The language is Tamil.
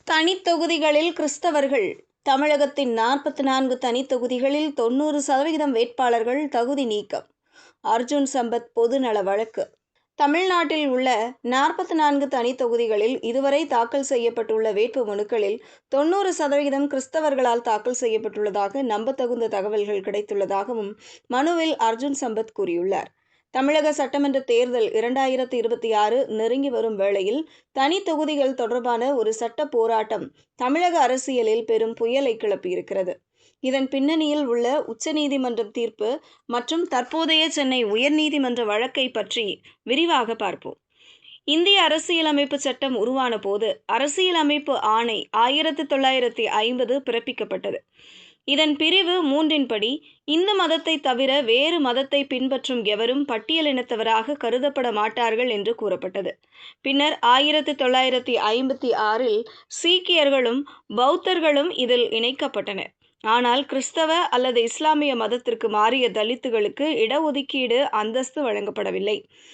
தனித்தொகுதிகளில் கிறிஸ்தவர்கள் தமிழகத்தின் 44 தனித்தொகுதிகளில் 90% வேட்பாளர்கள் தகுதி நீக்கம். அர்ஜுன் சம்பத் பொதுநல வழக்கு. தமிழ்நாட்டில் உள்ள 44 தனித்தொகுதிகளில் இதுவரை தாக்கல் செய்யப்பட்டுள்ள வேட்பு மனுக்களில் 90% கிறிஸ்தவர்களால் தாக்கல் செய்யப்பட்டுள்ளதாக நம்பத்தகுந்த தகவல்கள் கிடைத்துள்ளதாகவும் மனுவில் அர்ஜுன் சம்பத் கூறியுள்ளார். தமிழக சட்டமன்ற தேர்தல் 2026 நெருங்கி வரும் வேளையில் தனி தொகுதிகள் தொடர்பான ஒரு சட்ட போராட்டம் தமிழக அரசியலில் பெரும் புயலை கிளப்பியிருக்கிறது. இதன் பின்னணியில் உள்ள உச்சநீதிமன்றம் தீர்ப்பு மற்றும் தற்போதைய சென்னை உயர்நீதிமன்ற வழக்கை பற்றி விரிவாக பார்ப்போம். இந்திய அரசியலமைப்பு சட்டம் உருவான போது அரசியலமைப்பு ஆணை 1950 பிறப்பிக்கப்பட்டது. இதன் பிரிவு 3 படி இந்து மதத்தை தவிர வேறு மதத்தை பின்பற்றும் எவரும் பட்டியலினத்தவராக கருதப்பட மாட்டார்கள் என்று கூறப்பட்டது. பின்னர் 1956 சீக்கியர்களும் பௌத்தர்களும் இதில் இணைக்கப்பட்டனர். ஆனால் கிறிஸ்தவ அல்லது இஸ்லாமிய மதத்திற்கு மாறிய தலித்துகளுக்கு இடஒதுக்கீடு அந்தஸ்து வழங்கப்படவில்லை.